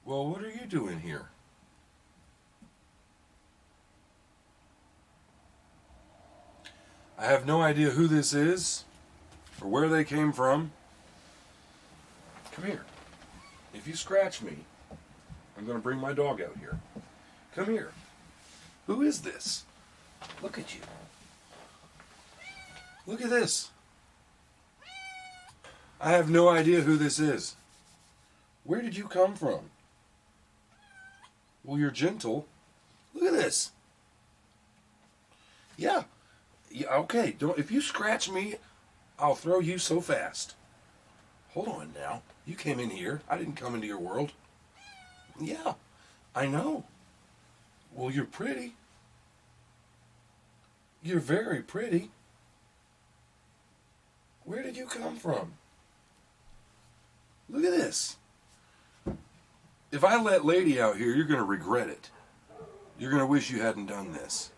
Well, what are you doing here? I have no idea who this is or where they came from. Come here. If you scratch me, I'm going to bring my dog out here. Come here. Who is this? Look at you. Look at this. I have no idea who this is. Where did you come from? Well, you're gentle. Look at this. Yeah. Yeah, okay. If you scratch me, I'll throw you so fast. Hold on now. You came in here. I didn't come into your world. Yeah, I know. Well, you're pretty. You're very pretty. Where did you come from? Look at this. If I let Lady out here, you're going to regret it. You're going to wish you hadn't done this.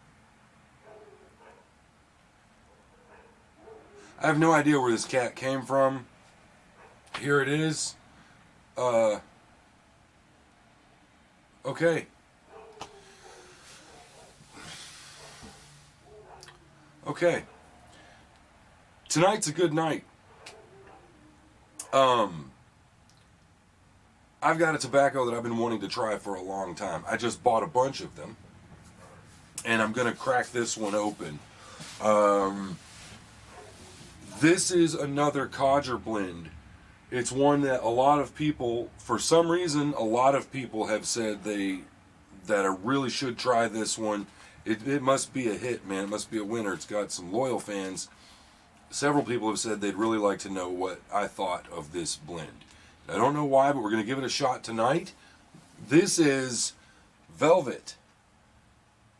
I have no idea where this cat came from. Here it is. Okay. Okay. Tonight's a good night. I've got a tobacco that I've been wanting to try for a long time. I just bought a bunch of them. And I'm going to crack this one open. This is another Codger blend. It's one that a lot of people, for some reason, a lot of people have said that I really should try this one. It must be a hit, man. It must be a winner. It's got some loyal fans. Several people have said they'd really like to know what I thought of this blend. I don't know why, but we're going to give it a shot tonight. This is Velvet.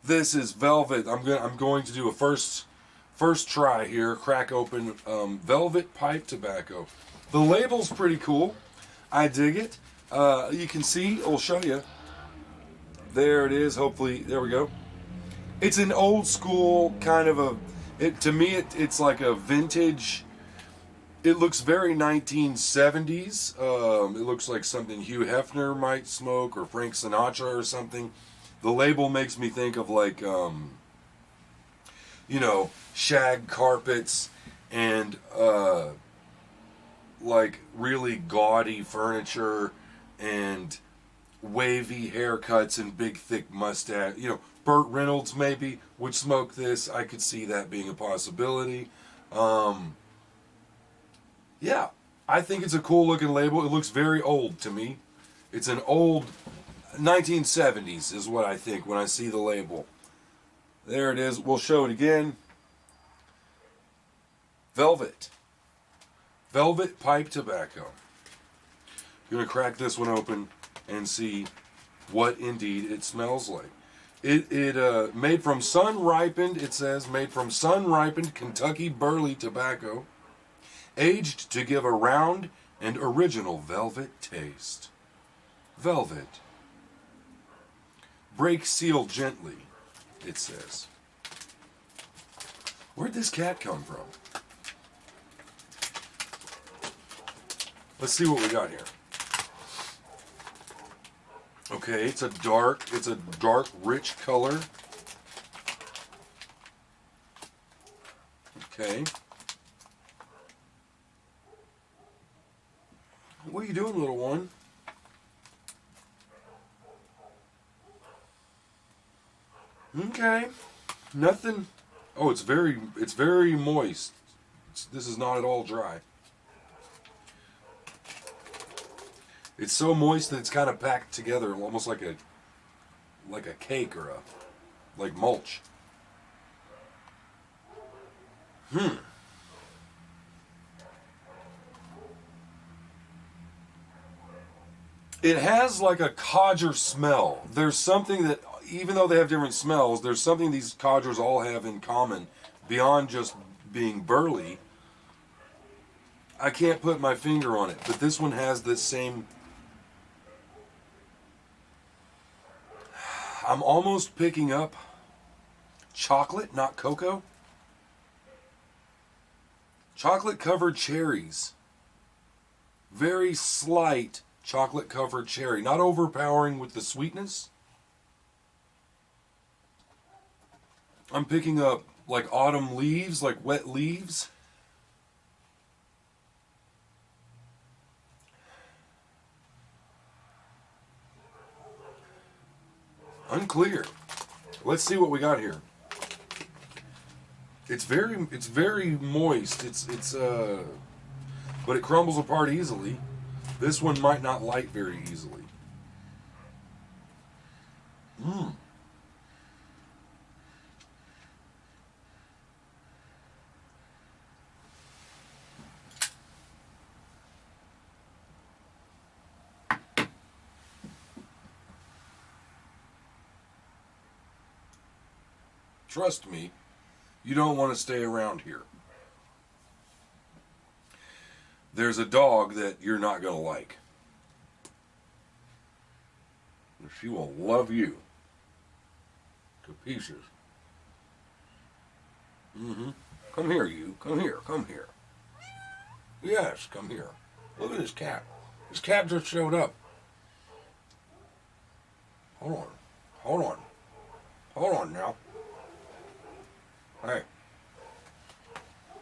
This is Velvet. I'm going to do a first try here. Crack open Velvet pipe tobacco. The label's pretty cool. I dig it. You can see. I'll show you. There it is. Hopefully, there we go. It's an old school kind of a. To me, it's like a vintage. It looks very 1970s. It looks like something Hugh Hefner might smoke, or Frank Sinatra or something. The label makes me think of like, shag carpets and like really gaudy furniture and wavy haircuts and big thick mustache. Burt Reynolds maybe would smoke this. I could see that being a possibility. Yeah, I think it's a cool looking label. It looks very old to me. It's an old 1970s is what I think when I see the label. There it is. We'll show it again. Velvet. Velvet pipe tobacco. I'm going to crack this one open and see what indeed it smells like. It made from sun-ripened, it says, made from sun-ripened Kentucky burley tobacco, aged to give a round and original velvet taste. Velvet. Break seal gently, it says. Where'd this cat come from? Let's see what we got here. Okay, it's a dark, rich color. Okay. What are you doing, little one? Okay. Nothing. Oh, it's very moist. This is not at all dry. It's so moist that it's kind of packed together, almost like a cake or like mulch. It has like a codger smell. There's something that, even though they have different smells, there's something these codgers all have in common beyond just being burly. I can't put my finger on it, but this one has this same. I'm almost picking up chocolate, not cocoa. Chocolate covered cherries. Very slight Chocolate covered cherry. Not overpowering with the sweetness. I'm picking up like autumn leaves, like wet leaves. Unclear. Let's see what we got here. It's very moist. But it crumbles apart easily. This one might not light very easily. Mmm. Trust me, you don't want to stay around here. There's a dog that you're not going to like. She will love you to pieces. Come here, you. Come here. Come here. Yes, come here. Look at this cat. This cat just showed up. Hold on. Hold on. Hold on now. Hey.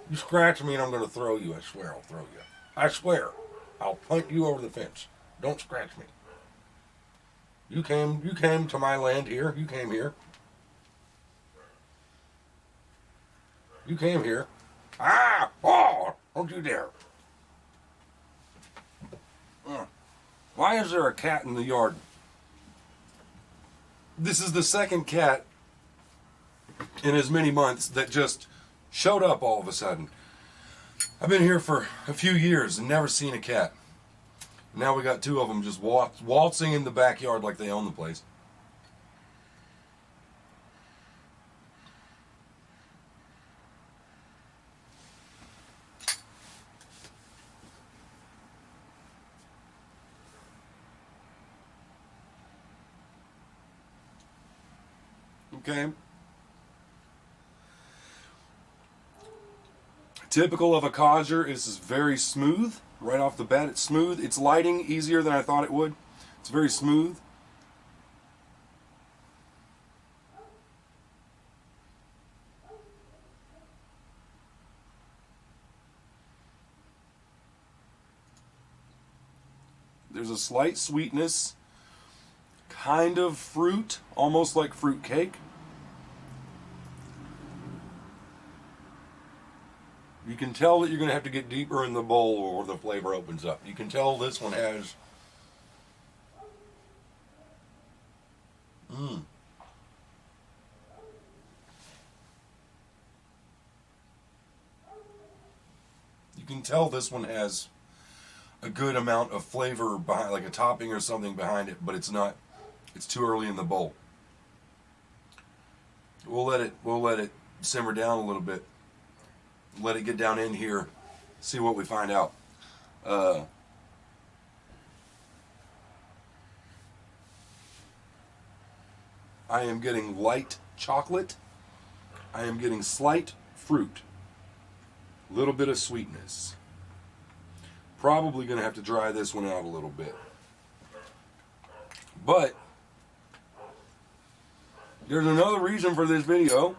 You scratch me and I'm going to throw you. I swear I'll throw you. I swear. I'll punt you over the fence. Don't scratch me. You came to my land here. You came here. You came here. Ah! Oh! Don't you dare. Why is there a cat in the yard? This is the second cat in as many months that just showed up all of a sudden. I've been here for a few years and never seen a cat. Now we got two of them just waltzing in the backyard like they own the place. Okay. Typical of a codger is very smooth. Right off the bat, it's smooth. It's lighting easier than I thought it would. It's very smooth. There's a slight sweetness, kind of fruit, almost like fruit cake. You can tell that you're going to have to get deeper in the bowl or the flavor opens up. You can tell this one has... You can tell this one has a good amount of flavor behind, like a topping or something behind it, but it's not. It's too early in the bowl. We'll let it simmer down a little bit. Let it get down in here. See what we find out. I am getting light chocolate. I am getting slight fruit. A little bit of sweetness. Probably going to have to dry this one out a little bit. But there's another reason for this video.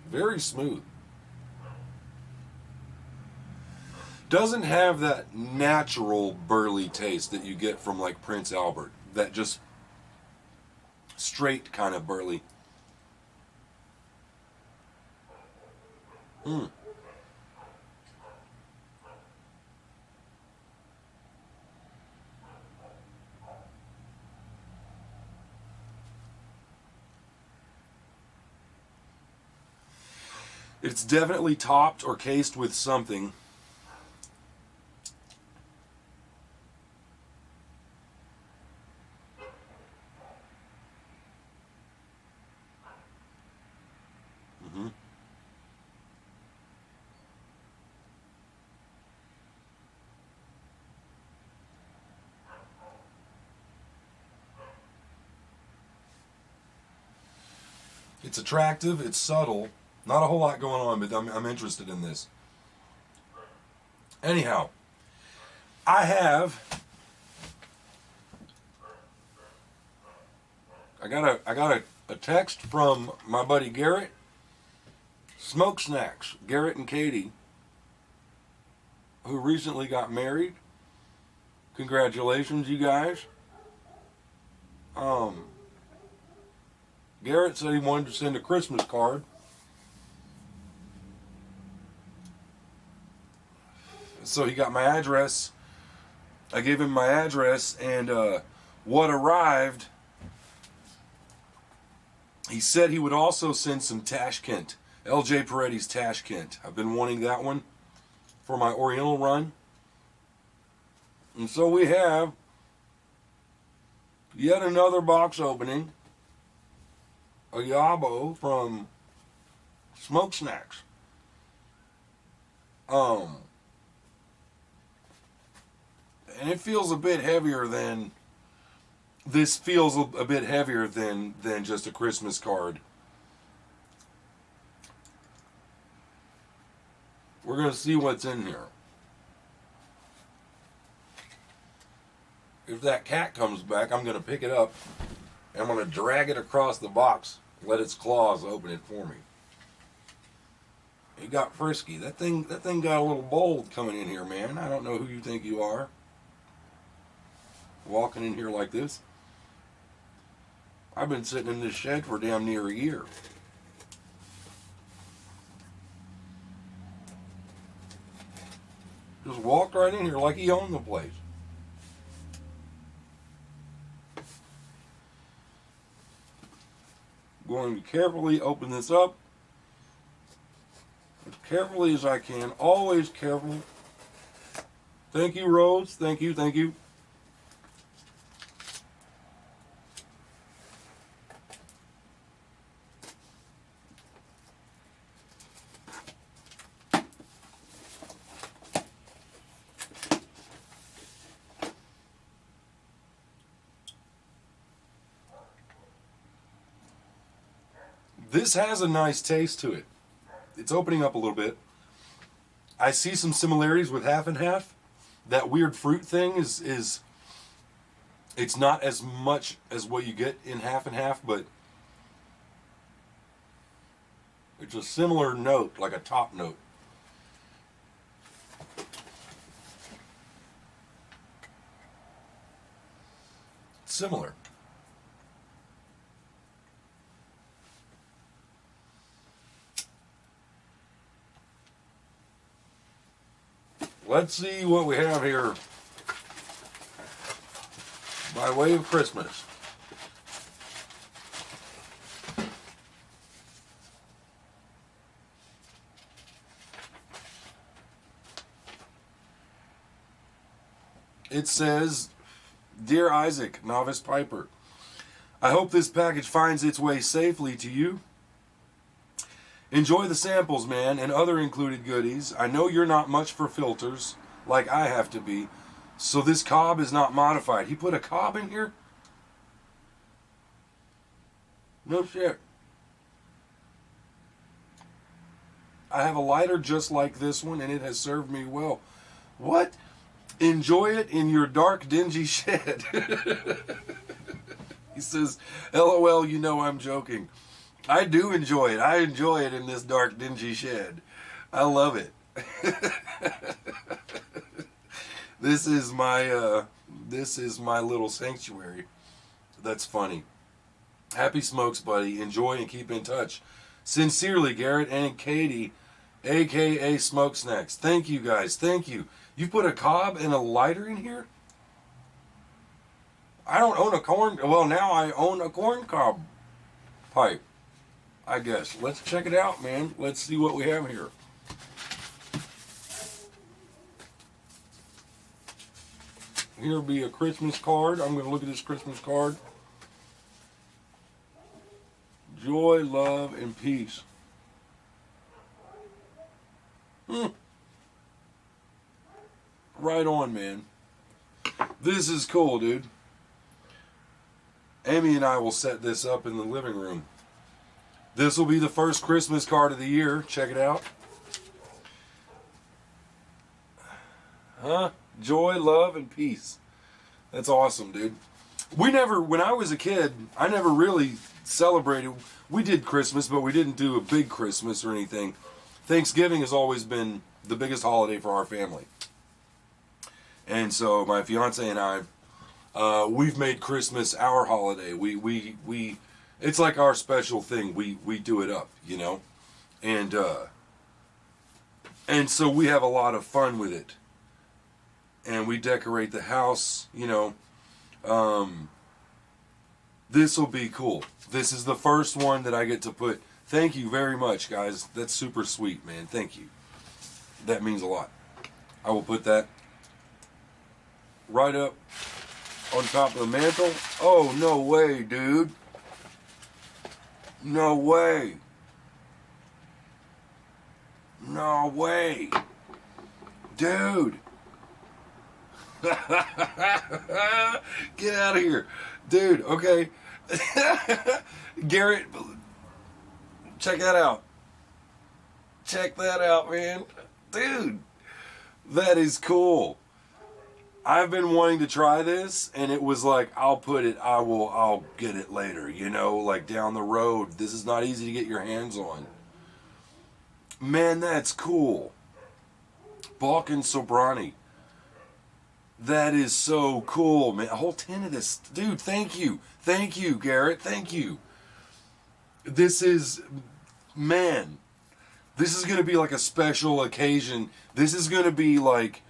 Very smooth. Doesn't have that natural burly taste that you get from like Prince Albert. That just straight kind of burly. It's definitely topped or cased with something. It's attractive, it's subtle. Not a whole lot going on, but I'm interested in this. Anyhow, I got a text from my buddy Garrett. SmokeSnacks, Garrett and Katie, who recently got married. Congratulations, you guys. Garrett said he wanted to send a Christmas card. So he got my address. I gave him my address, and what arrived, he said he would also send some Tashkent, LJ Peretti's Tashkent. I've been wanting that one for my Oriental run. And so we have yet another box opening, a YABO from SmokeSnacks. And it feels a bit heavier than, this feels a bit heavier than just a Christmas card. We're going to see what's in here. If that cat comes back, I'm going to pick it up and I'm going to drag it across the box, let its claws open it for me. It got frisky. That thing got a little bold coming in here, man. I don't know who you think you are, walking in here like this. I've been sitting in this shed for damn near a year. Just walked right in here like he owned the place. Going to carefully open this up. As carefully as I can. Always careful. Thank you, Rose. Thank you, thank you. This has a nice taste to it. It's opening up a little bit. I see some similarities with half and half. That weird fruit thing is it's not as much as what you get in half and half, but it's a similar note, like a top note. Similar. Let's see what we have here by way of Christmas. It says, "Dear Isaac, Novice Piper, I hope this package finds its way safely to you. Enjoy the samples, man, and other included goodies. I know you're not much for filters, like I have to be, so this cob is not modified." He put a cob in here? No shit. I have a lighter just like this one, and it has served me well. What? Enjoy it in your dark, dingy shed. He says, LOL, you know I'm joking. I do enjoy it. I enjoy it in this dark, dingy shed. I love it. This is my little sanctuary. That's funny. Happy smokes, buddy. Enjoy and keep in touch. Sincerely, Garrett and Katie, aka SmokeSnacks. Thank you, guys. Thank you. You put a cob and a lighter in here? I don't own a corn... Well, now I own a corn cob pipe, I guess. Let's check it out, man. Let's see what we have here. Here'll be a Christmas card. I'm going to look at this Christmas card. Joy, love, and peace. Right on, man. This is cool, dude. Amy and I will set this up in the living room. This will be the first Christmas card of the year. Check it out. Huh? Joy, love, and peace. That's awesome, dude. When I was a kid, I never really celebrated. We did Christmas, but we didn't do a big Christmas or anything. Thanksgiving has always been the biggest holiday for our family. And so my fiance and I, we've made Christmas our holiday. We it's like our special thing. We do it up, you know? And so we have a lot of fun with it. And we decorate the house, you know. This will be cool. This is the first one that I get to put. Thank you very much, guys. That's super sweet, man. Thank you. That means a lot. I will put that right up on top of the mantle. Oh, no way, dude. No way. No way. Dude. Get out of here. Dude, okay. Garrett, check that out. Check that out, man. Dude, that is cool. I've been wanting to try this, and it was like, I'll get it later, you know, like down the road. This is not easy to get your hands on. Man, that's cool. Balkan Sobrani. That is so cool, man. A whole tin of this. Dude, thank you. Thank you, Garrett. Thank you. This is, man, this is going to be like a special occasion. This is going to be like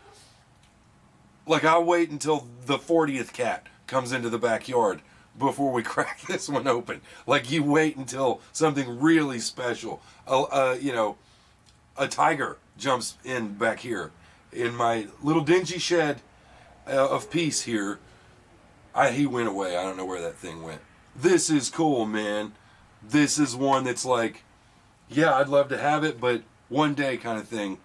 I'll wait until the 40th cat comes into the backyard before we crack this one open. Like, you wait until something really special. You know, a tiger jumps in back here in my little dingy shed of peace here. He went away. I don't know where that thing went. This is cool, man. This is one that's like, yeah, I'd love to have it, but one day kind of thing.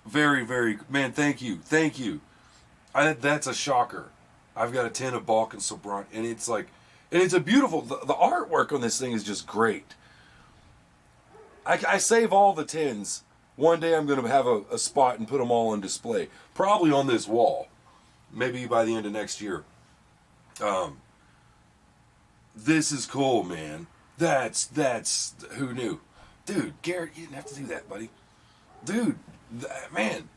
Very, very, man, thank you. Thank you. That's a shocker. I've got a tin of Balkan Sobrani, and it's like, and it's a beautiful, the artwork on this thing is just great. I save all the tins. One day I'm going to have a spot and put them all on display. Probably on this wall. Maybe by the end of next year. This is cool, man. That's who knew? Dude, Garrett, you didn't have to do that, buddy. Dude, man.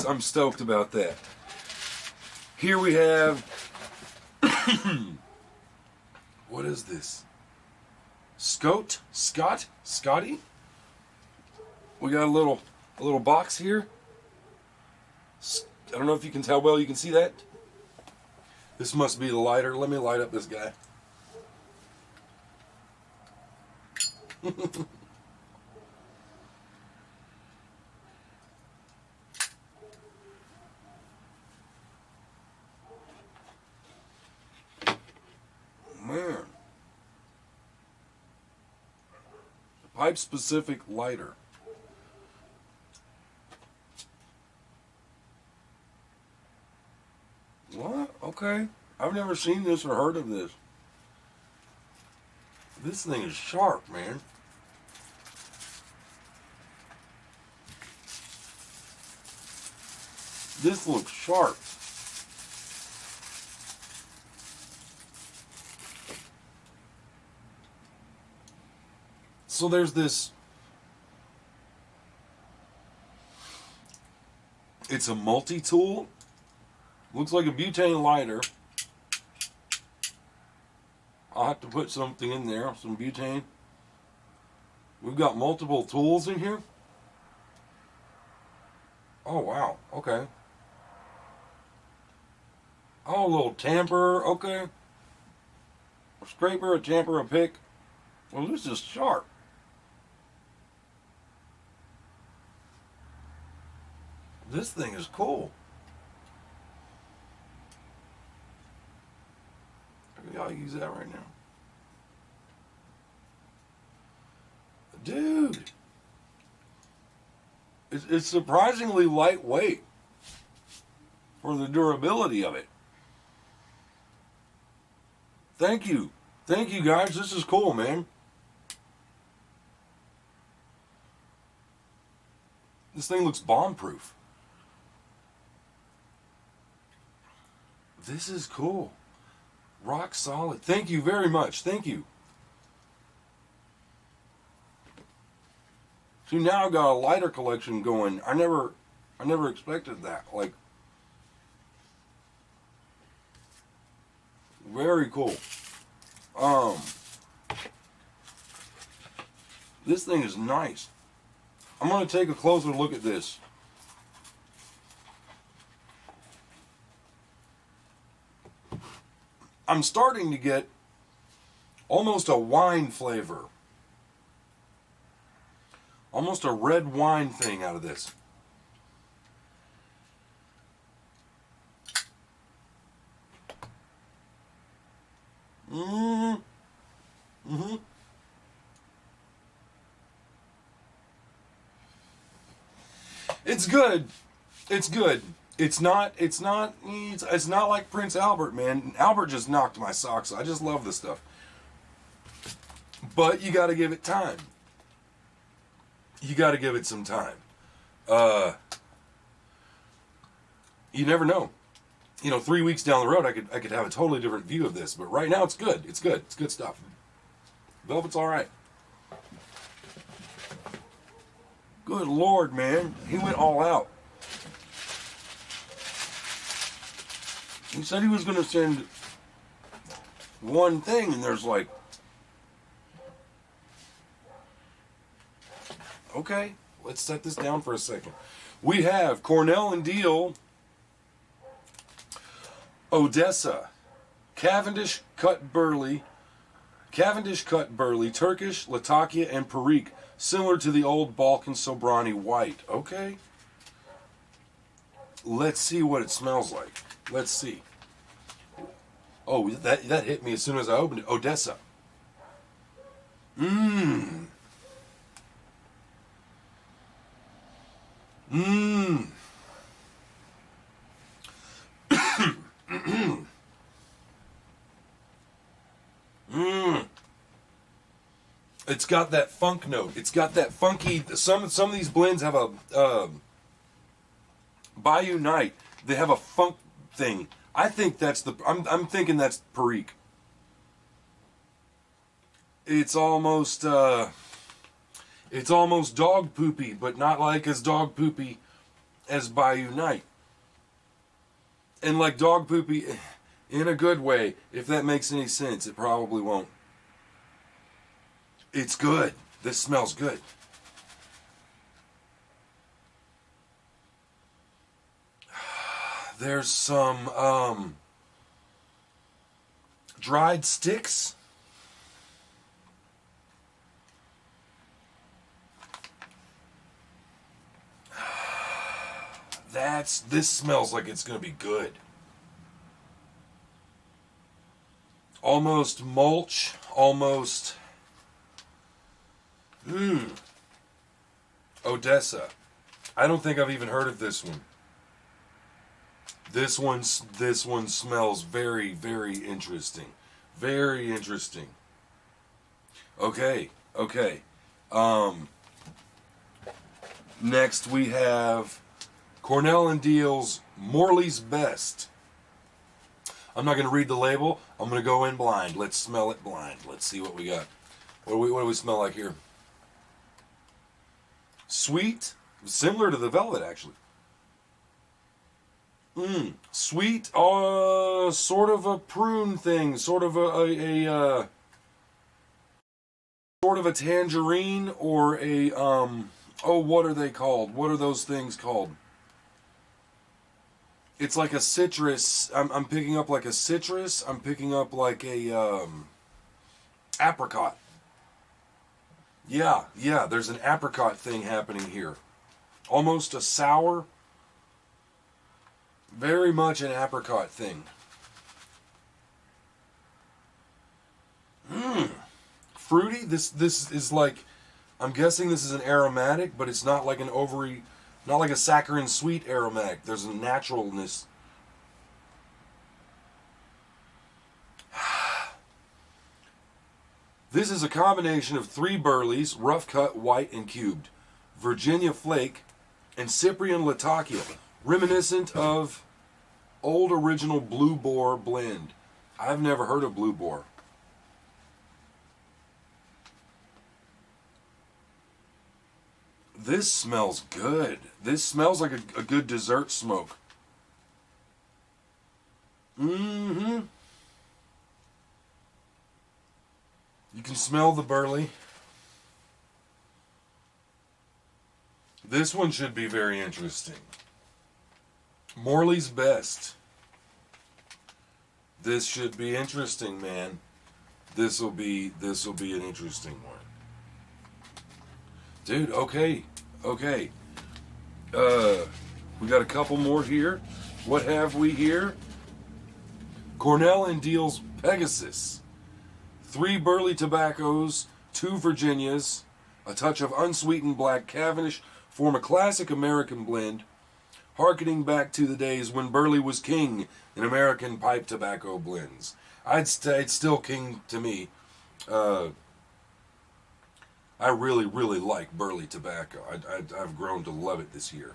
I'm stoked about that. Here we have, what is this? Scotty? We got a little box here. I don't know if you can tell well. You can see that? This must be the lighter. Let me light up this guy. Man. Pipe specific lighter. What? Okay. I've never seen this or heard of this. This thing is sharp, man. This looks sharp. So there's this, it's a multi-tool. Looks like a butane lighter. I'll have to put something in there, some butane. We've got multiple tools in here. Oh, wow. Okay. Oh, a little tamper. Okay. A scraper, a tamper, a pick. Well, this is sharp. This thing is cool. I'll use that right now. Dude. It's surprisingly lightweight for the durability of it. Thank you. Thank you, guys. This is cool, man. This thing looks bomb-proof. This is cool. Rock solid. Thank you very much. Thank you. See, now I've got a lighter collection going. I never expected that. Like, very cool. This thing is nice. I'm going to take a closer look at this. I'm starting to get almost a wine flavor. Almost a red wine thing out of this. Mm-hmm. It's good. It's good. It's not like Prince Albert, man. Albert just knocked my socks. I just love this stuff. But you got to give it time. You got to give it some time. You never know. 3 weeks down the road, I could have a totally different view of this. But right now, it's good. It's good. It's good stuff. Velvet's all right. Good Lord, man. He went all out. He said he was going to send one thing, and there's like, okay, let's set this down for a second. We have Cornell and Deal, Odessa, Cavendish cut burley, Turkish, Latakia, and Perique, similar to the old Balkan Sobrani white. Okay. Let's see what it smells like. Let's see. Oh, that hit me as soon as I opened it. Odessa. Mmm. Mmm. Mmm. It's got that funk note. It's got that funky. Some of these blends have a Bayou Night. They have a funk thing. I think that's the. I'm thinking that's Perique. It's almost dog poopy, but not like as dog poopy as Bayou Night. And like dog poopy in a good way, if that makes any sense. It probably won't. It's good. This smells good. There's some dried sticks. This smells like it's going to be good. Almost mulch, almost Odessa. I don't think I've even heard of this one. This one smells very, very interesting. Very interesting. Okay. Next we have Cornell and Deal's Morley's Best. I'm not going to read the label. I'm going to go in blind. Let's smell it blind. Let's see what we got. What do we smell like here? Sweet, similar to the Velvet, actually. Sweet, sort of a prune thing, sort of a sort of a tangerine, or a what are they called? What are those things called? It's like a citrus. I'm picking up like a citrus. I'm picking up like a apricot. Yeah, there's an apricot thing happening here. Almost a sour. Very much an apricot thing. Fruity. This is like, I'm guessing this is an aromatic, but it's not like an not like a saccharine sweet aromatic. There's a naturalness. This is a combination of 3 burleys, rough cut, white, and cubed. Virginia Flake, and Cyprian Latakia, reminiscent of old original Blue Boar blend. I've never heard of Blue Boar. This smells good. This smells like a good dessert smoke. Mm-hmm. You can smell the burley. This one should be very interesting. Morley's Best. This should be interesting, man. This will be an interesting one. Dude, okay. We got a couple more here. What have we here? Cornell and Deal's Pegasus. 3 burley tobaccos, 2 Virginias, a touch of unsweetened black Cavendish form a classic American blend, harkening back to the days when burley was king in American pipe tobacco blends. I'd say it's still king to me. I really, really like burley tobacco. I've grown to love it this year.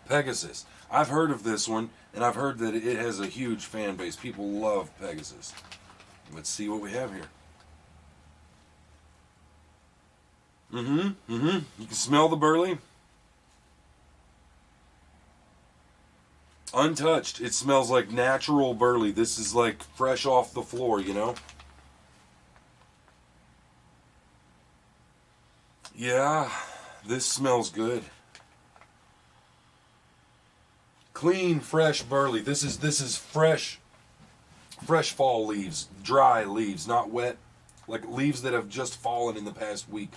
Pegasus. I've heard of this one, and I've heard that it has a huge fan base. People love Pegasus. Let's see what we have here. You can smell the burley. Untouched. It smells like natural burley. This is like fresh off the floor, you know? Yeah, this smells good. Clean, fresh burley. This is fresh fall leaves, dry leaves, not wet, like leaves that have just fallen in the past week.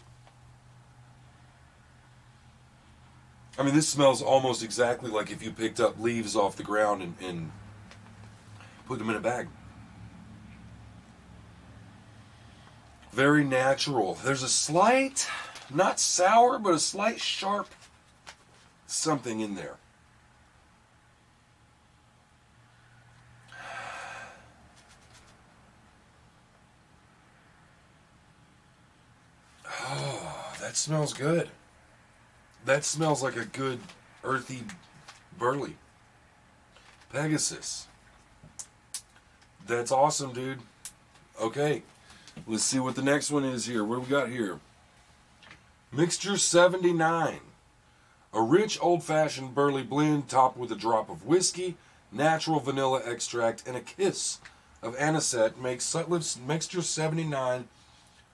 I mean, this smells almost exactly like if you picked up leaves off the ground and put them in a bag. Very natural. There's a slight, not sour, but a slight sharp something in there. Oh, that smells good. That smells like a good earthy burley. Pegasus. That's awesome, dude. Okay, let's see what the next one is here. What do we got here? Mixture 79. A rich old-fashioned burley blend topped with a drop of whiskey, natural vanilla extract, and a kiss of anisette makes Sutliff's Mixture 79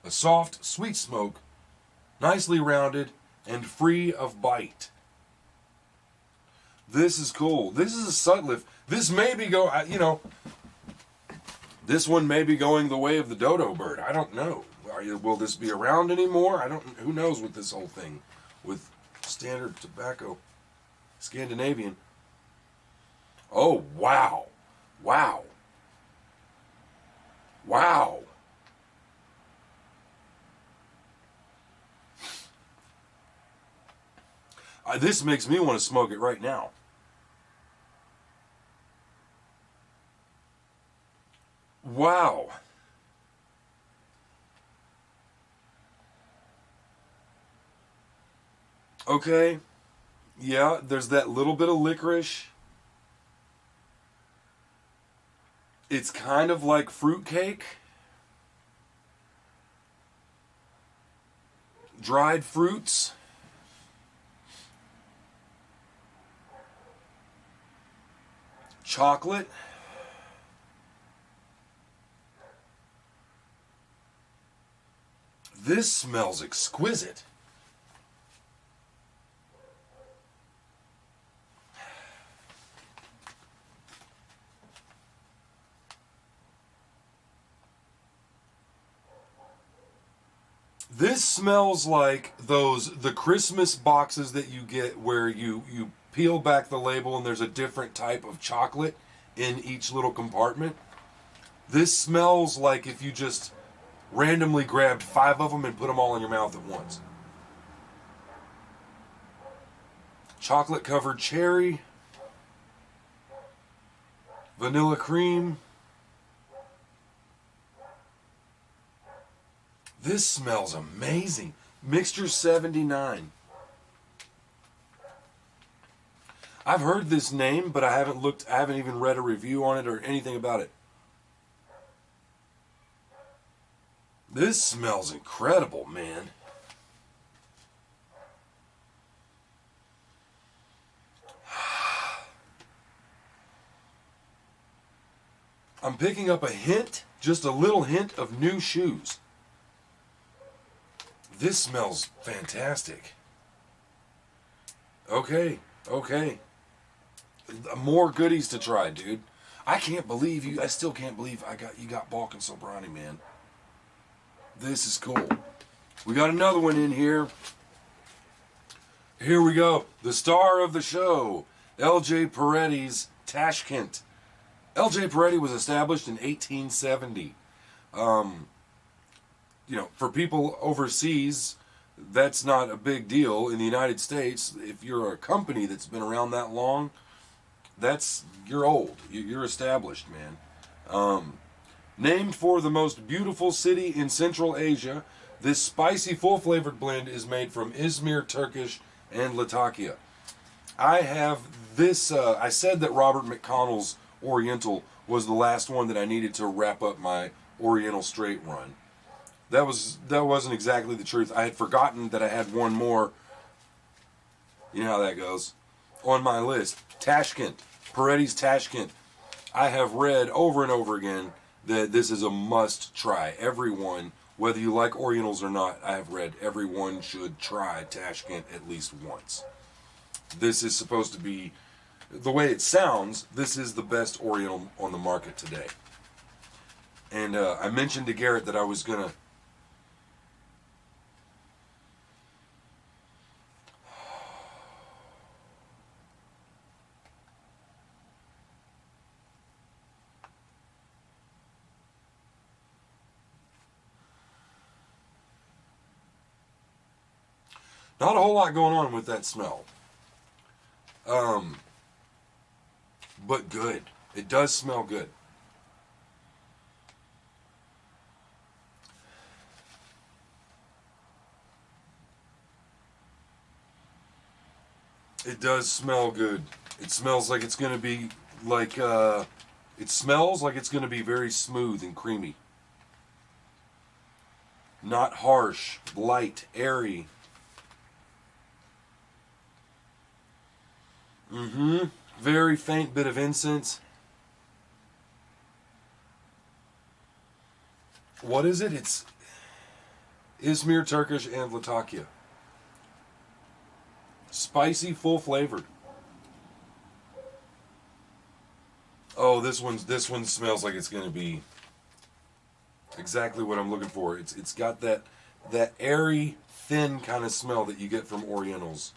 a soft, sweet smoke, nicely rounded, and free of bite. This is cool. This is a Sutliff. This may be this one may be going the way of the dodo bird. I don't know. Will this be around anymore? Who knows with this whole thing with standard tobacco, Scandinavian. Oh, wow. This makes me want to smoke it right now. Wow. Okay. Yeah, there's that little bit of licorice. It's kind of like fruitcake. Dried fruits. Chocolate. This smells exquisite. This smells like the Christmas boxes that you get where you peel back the label and there's a different type of chocolate in each little compartment. This smells like if you just randomly grabbed 5 of them and put them all in your mouth at once. Chocolate covered cherry, vanilla cream. This smells amazing. Mixture 79. I've heard this name, but I haven't even read a review on it or anything about it. This smells incredible, man. I'm picking up a hint, just a little hint of new shoes. This smells fantastic. Okay. More goodies to try, dude. I still can't believe you got Balkan Sobrani, man. This is cool. We got another one in here. Here we go. The star of the show, L.J. Peretti's Tashkent. L.J. Peretti was established in 1870. For people overseas, that's not a big deal. In the United States, if you're a company that's been around that long, you're old. You're established, man. Named for the most beautiful city in Central Asia, this spicy, full-flavored blend is made from Izmir, Turkish, and Latakia. I have this. I said that Robert McConnell's Oriental was the last one that I needed to wrap up my Oriental straight run. That wasn't exactly the truth. I had forgotten that I had one more. You know how that goes. On my list, Tashkent, Peretti's Tashkent. I have read over and over again that this is a must try. Everyone, whether you like Orientals or not, I have read everyone should try Tashkent at least once. This is supposed to be, the way it sounds, this is the best Oriental on the market today. And I mentioned to Garrett that I was going to... Not a whole lot going on with that smell. But good. It does smell good. It does smell good. It smells like it's going to be it smells like it's going to be very smooth and creamy. Not harsh, light, airy. Very faint bit of incense. What is it? It's Izmir, Turkish, and Latakia. Spicy, full flavored. Oh, this one smells like it's going to be exactly what I'm looking for. It's got that airy, thin kind of smell that you get from Orientals.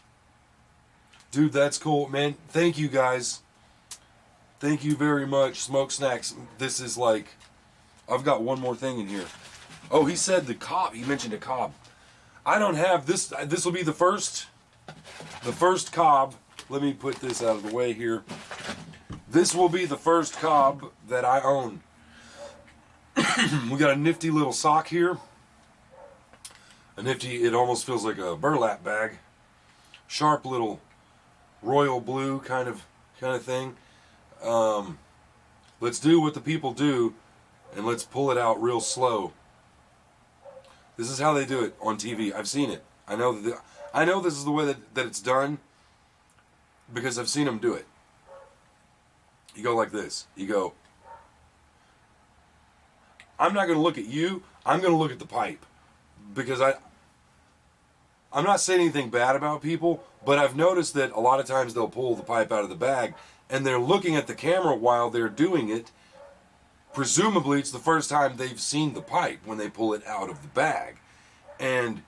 Dude, that's cool, man. Thank you, guys. Thank you very much, SmokeSnacks. This is like, I've got one more thing in here. Oh, he said the cob. He mentioned a cob. I don't have this. This will be the first cob. Let me put this out of the way here. This will be the first cob that I own. We got a nifty little sock here. It almost feels like a burlap bag. Sharp little royal blue kind of thing. Let's do what the people do, and let's pull it out real slow. This is how they do it on TV. I've seen it. I know this is the way that it's done because I've seen them do it. You go like this. You go, I'm not going to look at you. I'm going to look at the pipe because I'm not saying anything bad about people, but I've noticed that a lot of times they'll pull the pipe out of the bag and they're looking at the camera while they're doing it. Presumably it's the first time they've seen the pipe when they pull it out of the bag. And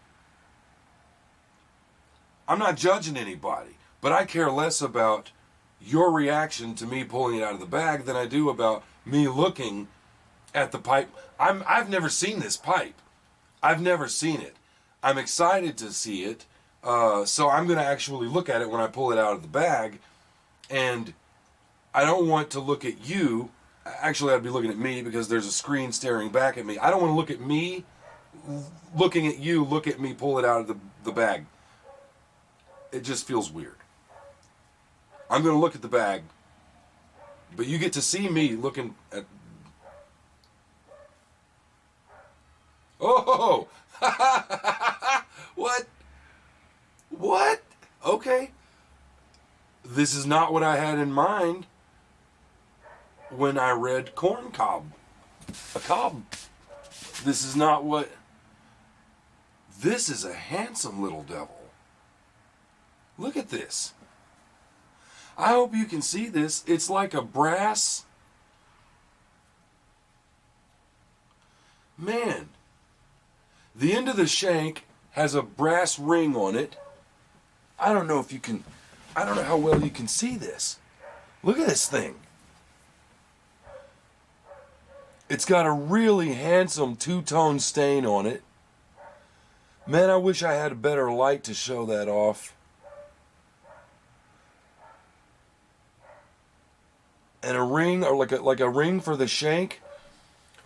I'm not judging anybody, but I care less about your reaction to me pulling it out of the bag than I do about me looking at the pipe. I've never seen this pipe. I've never seen it. I'm excited to see it, so I'm going to actually look at it when I pull it out of the bag, and I don't want to look at you. Actually, I'd be looking at me because there's a screen staring back at me. I don't want to look at me looking at you, look at me pull it out of the bag. It just feels weird. I'm going to look at the bag. But you get to see me looking at... Oh! What? What? Okay. This is not what I had in mind when I read corn cob. A cob. This is not what... This is a handsome little devil. Look at this. I hope you can see this. It's like a brass... Man. The end of the shank has a brass ring on it. I don't know if you can... I don't know how well you can see this. Look at this thing. It's got a really handsome two-tone stain on it. Man, I wish I had a better light to show that off. And a ring, or like a ring for the shank.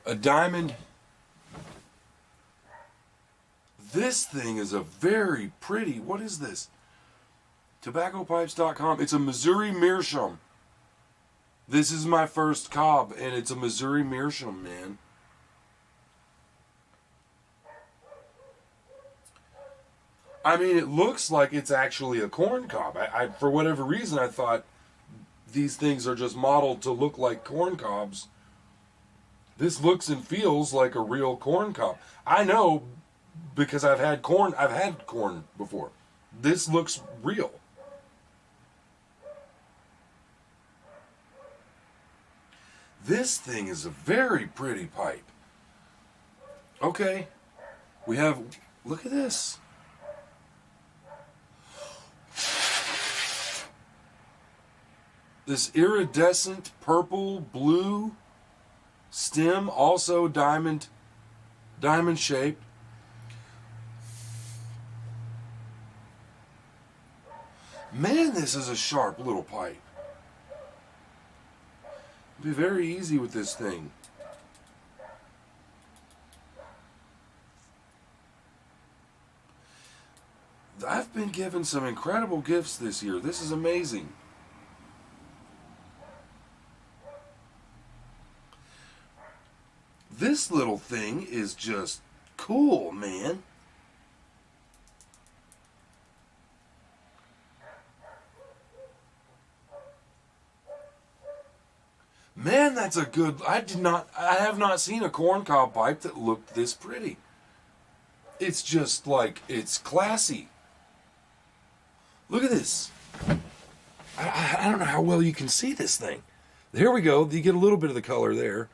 A diamond. This thing is a very pretty... What is this? TobaccoPipes.com. It's a Missouri Meerschaum. This is my first cob, and it's a Missouri Meerschaum, man. I mean, it looks like it's actually a corn cob. I for whatever reason, I thought these things are just modeled to look like corn cobs. This looks and feels like a real corn cob. I know because I've had corn before. This looks real. This thing is a very pretty pipe. Okay. We have, look at this. This iridescent purple blue stem, also diamond shaped. Man, this is a sharp little pipe. It'll be very easy with this thing. I've been given some incredible gifts this year. This is amazing. This little thing is just cool, man. Man, that's a good... I have not seen a corncob pipe that looked this pretty. It's just like, it's classy. Look at this. I don't know how well you can see this thing. Here we go. You get a little bit of the color there.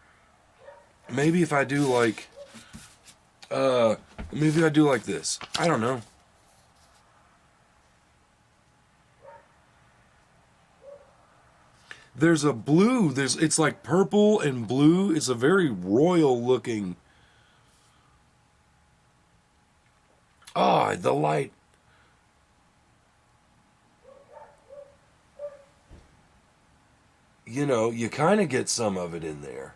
Maybe if I do like... maybe I do like this. I don't know. There's a blue. It's like purple and blue. It's a very royal looking. Ah, the light. You know, you kind of get some of it in there.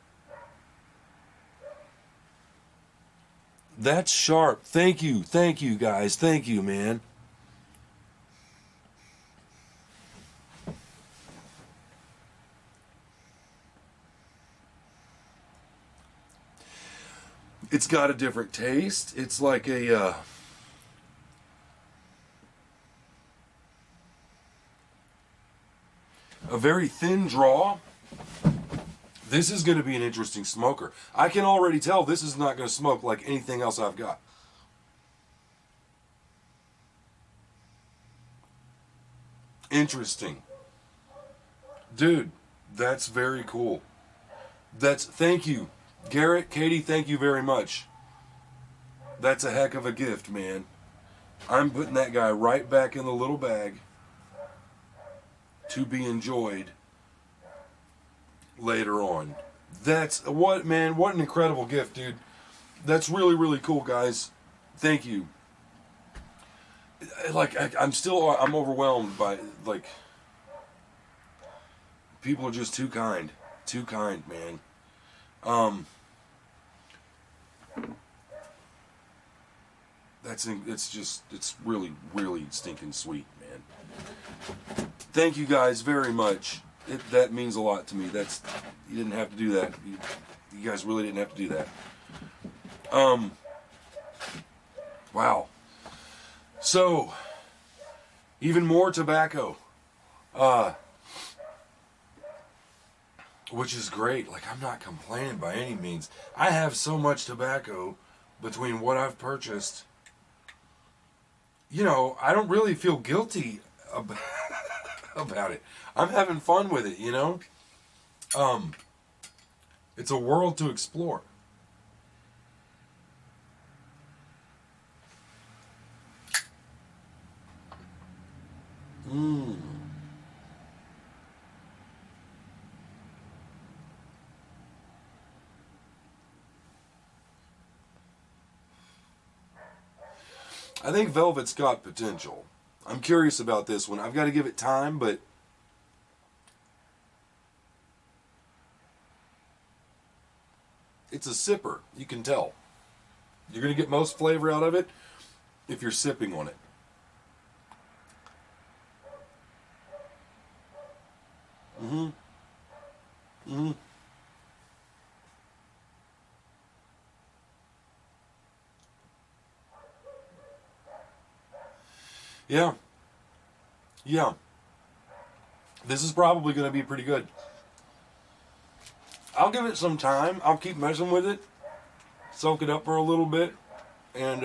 That's sharp. Thank you guys. Thank you, man. It's got a different taste. It's like a very thin draw. This is going to be an interesting smoker. I can already tell this is not going to smoke like anything else I've got. Interesting. Dude, that's very cool. Thank you. Garrett, Katie, thank you very much. That's a heck of a gift, man. I'm putting that guy right back in the little bag to be enjoyed later on. That's what, man, what an incredible gift, dude. That's really, really cool, guys. Thank you. Like, I'm overwhelmed by, like, people are just too kind. Too kind, man. It's really, really stinking sweet, man. thank you guys very much. That means a lot to me. You didn't have to do that. You guys really didn't have to do that. Wow. So, even more tobacco. Which is great. Like, I'm not complaining by any means. I have so much tobacco between what I've purchased. You know, I don't really feel guilty about it. I'm having fun with it, you know? It's a world to explore. I think Velvet's got potential. I'm curious about this one. I've got to give it time, but it's a sipper. You can tell. You're going to get most flavor out of it if you're sipping on it. Yeah. Yeah. This is probably going to be pretty good. I'll give it some time. I'll keep messing with it. Soak it up for a little bit. And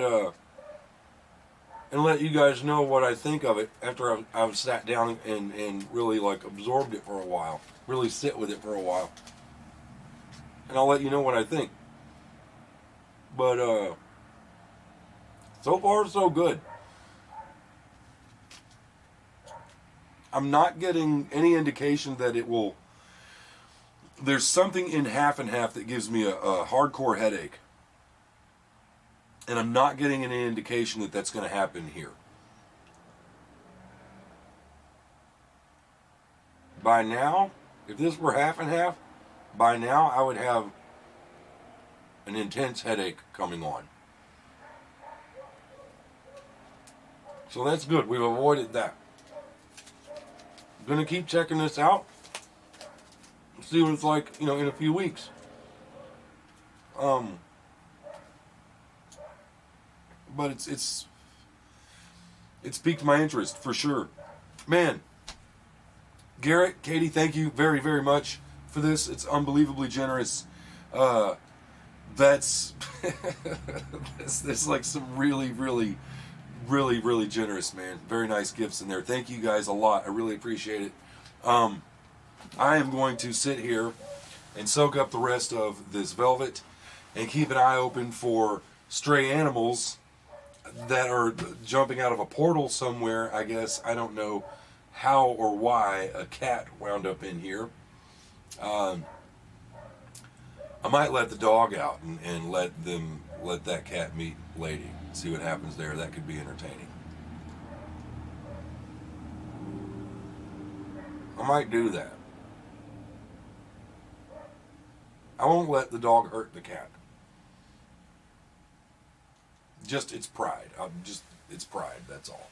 let you guys know what I think of it after I've sat down and really like absorbed it for a while. Really sit with it for a while. And I'll let you know what I think. But so far so good. I'm not getting any indication that it will. There's something in half and half that gives me a hardcore headache. And I'm not getting any indication that that's going to happen here. By now, if this were half and half, by now I would have an intense headache coming on. So that's good. We've avoided that. I'm going to keep checking this out. See what it's like, you know, in a few weeks. But it's piqued my interest for sure. Man, Garrett, Katie, thank you very, very much for this. It's unbelievably generous. That's there's like some really, really, really, really generous, man. Very nice gifts in there. Thank you guys a lot. I really appreciate it. I am going to sit here and soak up the rest of this velvet and keep an eye open for stray animals that are jumping out of a portal somewhere, I guess. I don't know how or why a cat wound up in here. I might let the dog out and let that cat meet Lady. See what happens there. That could be entertaining. I might do that. I won't let the dog hurt the cat. Just it's pride. It's pride, that's all.